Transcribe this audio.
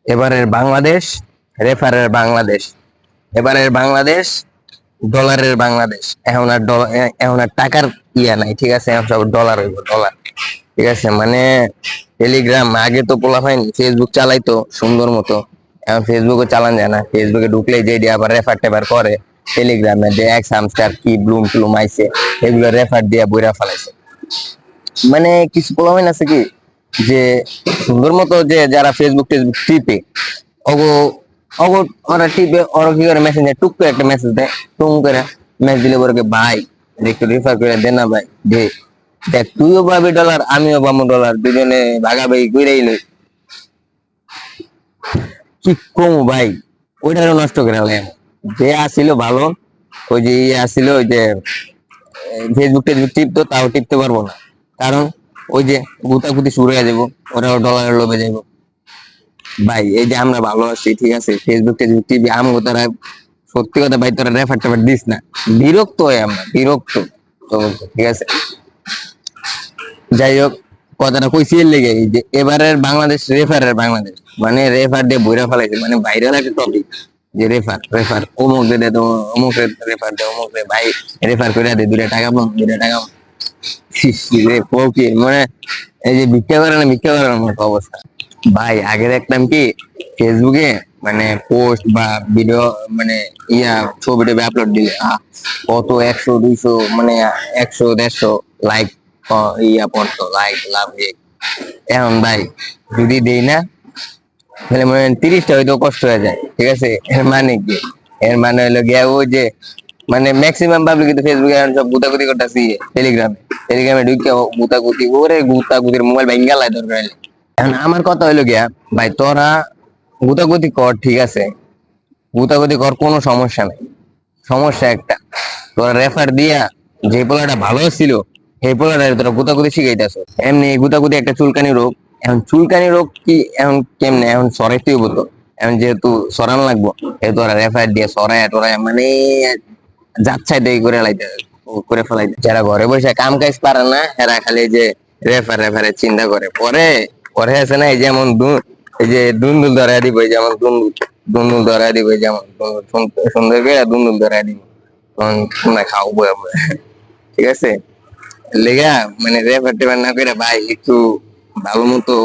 এবারের বাংলাদেশ, রেফারের বাংলাদেশ, এবারের বাংলাদেশ, ডলারের বাংলাদেশ। এখন আর টাকার ইয়া নাই, ঠিক আছে, এখন সব ডলার হইব, ডলার। ঠিক আছে, মানে টেলিগ্রাম আগে তো পোলা হয়নি, ফেসবুক চালাইতো সুন্দর মতো, এখন ফেসবুকও চালান যায় না। ফেসবুকে ঢুকলে যে আবার রেফার টেফার করে, টেলিগ্রামে যে এক্স হামস্টার কি ব্লুম টুলুম আইছে, এগুলো রেফার দিয়া বইরা ফেলাইছে। মানে কিছু পোলা হয় আছে কি, যে সুন্দর মতো যে যারা ফেসবুক টেসবুক টিপে, অগো অগো ওরা টিপে, ওরা কি করে মেসেঞ্জার টুক করে একটা মেসেজ দেয়, টুং করে মেসেজ দিলে বলে কি, ভাই একটু রেফার করে দে না ভাই, দে, দেখ তুইও পাবি ডলার আমিও পাবো ডলার, দুজনে ভাগাভাগি কইরাই লই। কি কম ভাই, ওইটারও নষ্ট করে হলাম। যে আসিল ভালো, ওই যে ইয়ে আসিল, ওই যে ফেসবুক টেসবুক টিপতো, তাও টিপতে পারবো না, কারণ ওই যে গুতাগুতি শুরু হয়ে যাবো, ওরাও ডলারের লোভে যাবো। ভাই এই যে আমরা ভালো আছি, ঠিক আছে, ফেসবুক টেসবুক টিভি আমগো তারা, সত্যি কথা ভাই, তোরা রেফার টেফার দিস না, বিরক্ত হয় আমরা, বিরক্ত। তো ঠিক আছে, যাই হোক, কথাটা কইছি এর লেগে, এই যে এবারের বাংলাদেশ, রেফারের বাংলাদেশ, মানে রেফার দিয়ে বইরা ফেলাইছে, মানে ভাইরাল একটা টপিক, যে রেফার রেফার অমুক দে তো অমুক রেফার দে, অমুক রে ভাই রেফার করে দে, 2 টাকা পাম, 2 টাকা পাম। রে ফকির, মানে এই যে ভিক্ষা করে না, ভিক্ষা করার মতো অবস্থা। ভাই আগে দেখতাম কি, ফেসবুকে মানে পোস্ট বা ভিডিও, মানে ইয়া ছবি টবি আপলোড দিলে কত 100 200, মানে 100 150 লাইক, ইয়া পড়তো, লাইক লাভ ইয়ে। এখন ভাই যদি দেই না, তাহলে মনে হয় 30টা হয়তো কষ্ট হয়ে যায়, ঠিক আছে। এর মানে কি, এর মানে হলো গিয়া ওই যে, মানে ম্যাক্সিমাম পাবলিক কিন্তু ফেসবুকে এখন সব গুতাগুতি করতেছি, টেলিগ্রামে, টেলিগ্রামে ঢুকে গুতাগুতি, ওরে গুতাগুতির মোবাইল ভেঙে লাই দরকার হইলে। এখন আমার কথা হইলো গিয়া, ভাই তোরা গুতাগুতি কর, ঠিক আছে, গুতাগুতি কর, কোনো সমস্যা নাই। সমস্যা একটা, তোরা রেফার দিয়া যে পোলাটা ভালো ছিল, সেই পোলাটা তোরা গুতাগুতি শিখাইতেছ। এমনি গুতাগুতি একটা চুলকানি রোগ। এখন চুলকানি রোগ কি, এখন কেমনে, এখন সরাইতে হইব তো, এখন যেহেতু সরানো লাগবো, যেহেতু ওরা রেফার দিয়ে সরায় টরায়, মানে যাচ্ছাই দেই করে লাইতে, করে ফেলাইতে। যারা ঘরে বসে কাম কাজ পারে না, এরা খালি যে রেফার রেফারের চিন্তা করে, পরে পরে আছে না, এই যেমন এই যে দুন্দুল ধরাই দিব, এই যেমন দুন্দুল, দুন্দুল ধরাই দিব, এই যেমন সুন্দর করে দুন্দুল ধরাই দিব, তখন তোমরা খাও বয়ে বয়ে। ঠিক আছে, লেগা মানে রেফার টেফার না করে ভাই একটু ভালো মতো